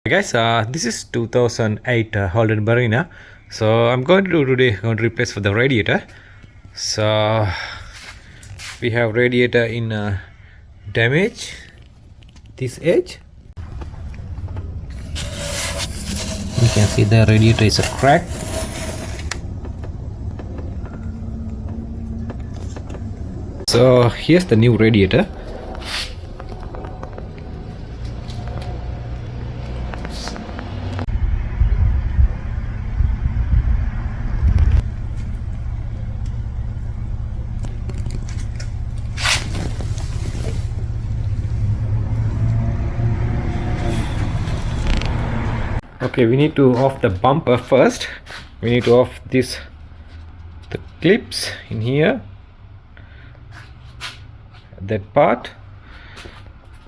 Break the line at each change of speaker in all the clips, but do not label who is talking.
Guys, this is 2008 Holden Barina. So I'm going to replace for the radiator. So we have radiator in damage this edge. You can see the radiator is a crack. So here's the new radiator. Okay, we need to off the bumper first. We need to off the clips in here, that part,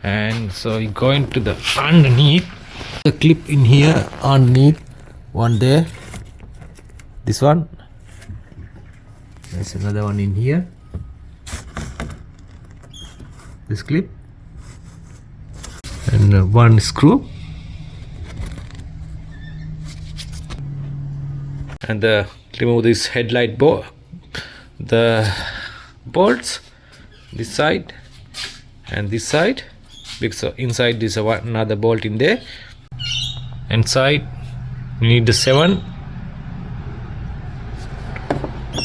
and so you go into the underneath the clip in here, underneath one there, this one, there's another one in here, this clip, and one screw, and remove this headlight the bolts this side and this side, because inside this another bolt in there. Inside you need the 7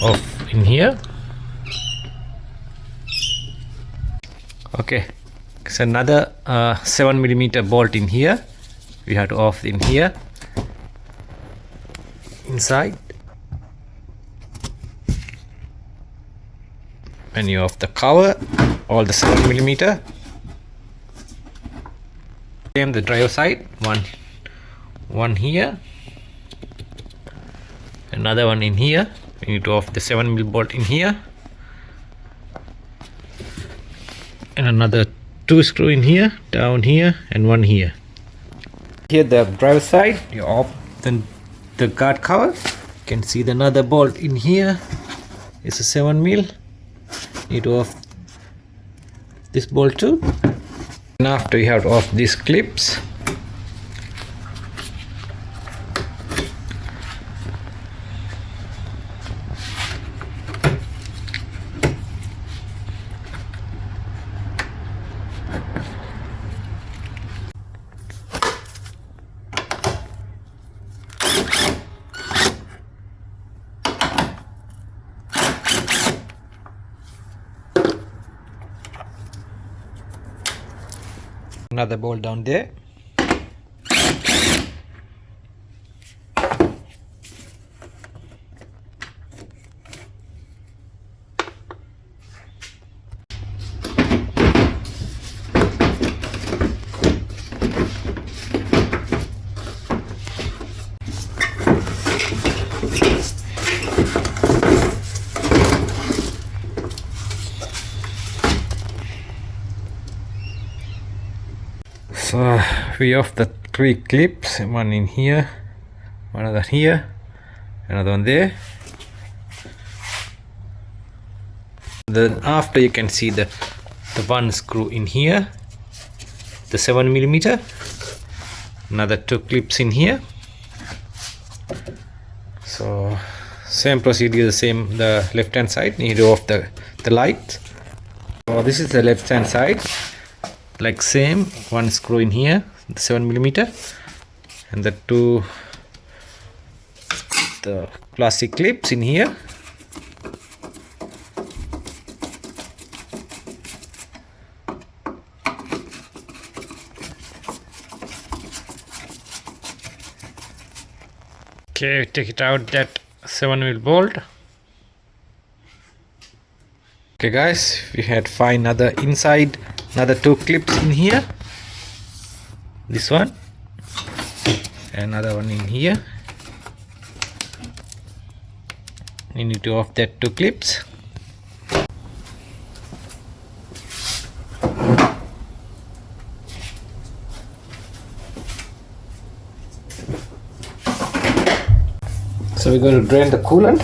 off in here. Okay, it's another 7mm bolt in here. We have to off in here inside, and you off the cover, all the 7mm. Same the driver side, one here, another one in here. We need to off the 7mm bolt in here, and another 2 screw in here, down here, and one here. Here the driver side, you off the guard cover. You can see the another bolt in here. It's a 7mm. Need to off this bolt too, and after you have to off these clips. Another bolt down there. So we off the 3 clips, one in here, one other here, another one there. Then after you can see the one screw in here, the 7mm, another 2 clips in here. So same procedure, the same, the left hand side, need to off the light. So this is the left hand side, like same, one screw in here, the 7mm, and the 2 the plastic clips in here. Okay, take it out, that 7mm bolt. Okay guys, we had find another inside, another 2 clips in here, this one, another one in here. You need to off that 2 clips. So we're going to drain the coolant.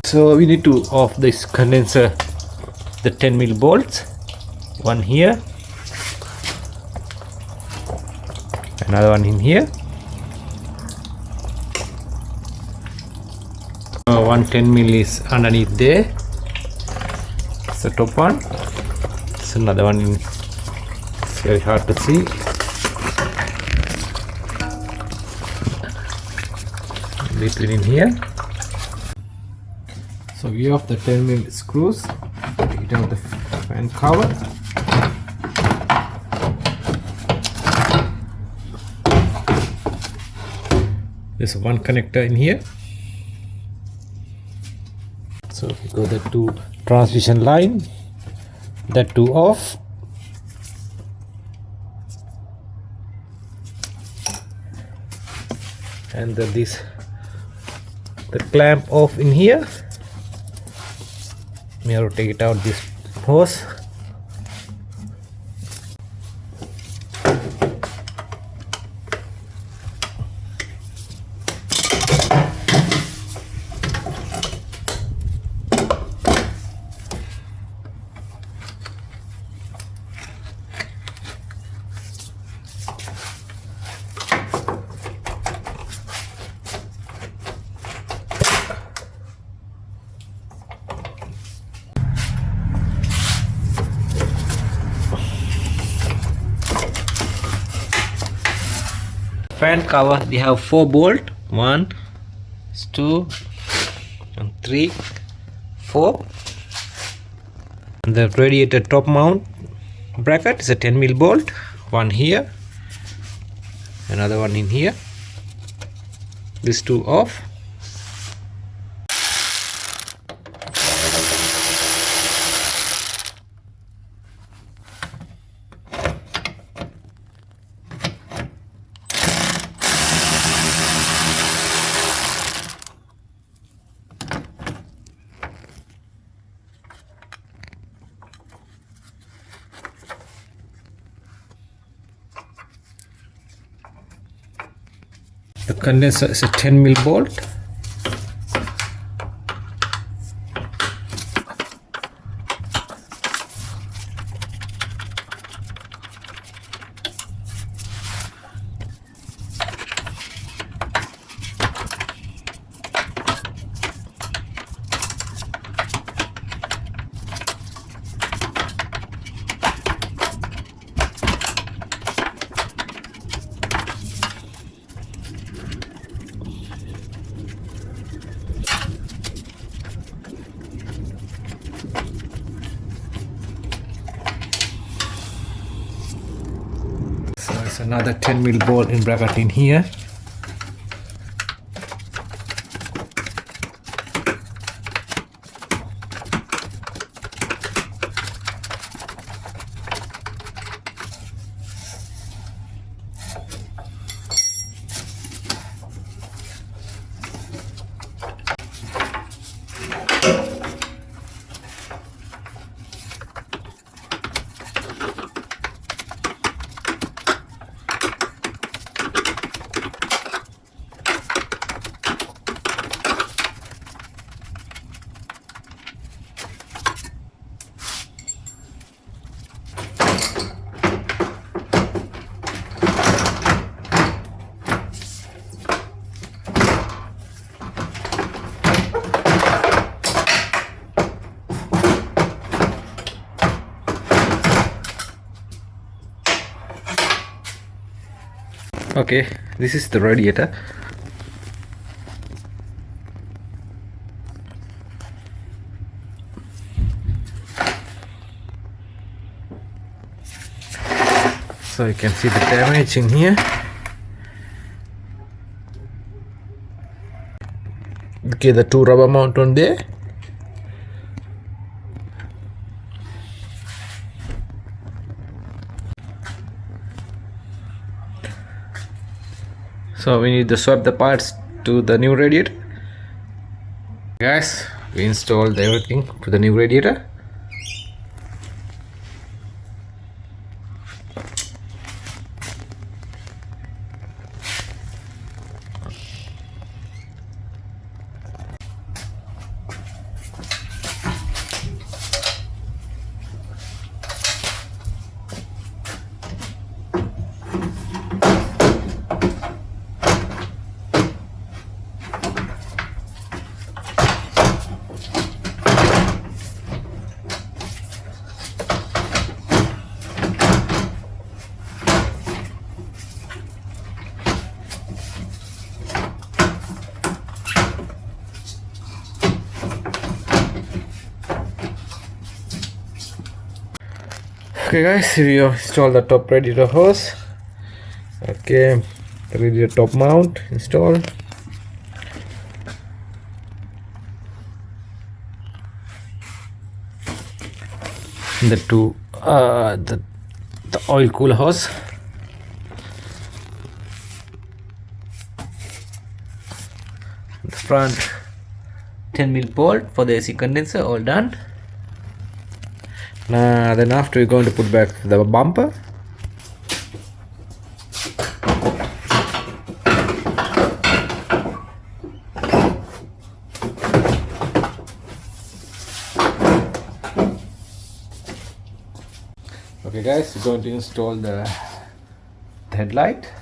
So we need to off this condenser, the 10mm bolts, one here, another one in here, one 10mm is underneath there. It's the top one. It's another one in, it's very hard to see. Between in here. So we have the 10mm screws. Take it out the fan cover. There's one connector in here. So we got the two transmission line, that two off. And then the clamp off in here. We have to take it out this hose. Fan cover, they have 4 bolts, 1, 2, and 3, 4. And the radiator top mount bracket is a 10mm bolt, one here, another one in here. These two off. The condenser is a 10mm bolt. There's another 10mm bolt in bracket in here. Okay, this is the radiator. So you can see the damage in here. Okay, the two rubber mount on there. So we need to swap the parts to the new radiator. Guys, we installed everything to the new radiator. Okay guys, we install the top radiator hose. Okay, the radiator top mount install. The two the oil cooler hose. The front 10mm bolt for the AC condenser, all done. Now then after we're going to put back the bumper. Okay guys, we're going to install the headlight.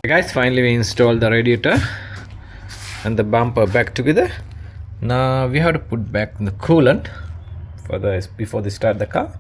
Guys, finally we installed the radiator and the bumper back together. Now we have to put back the coolant for before they start the car.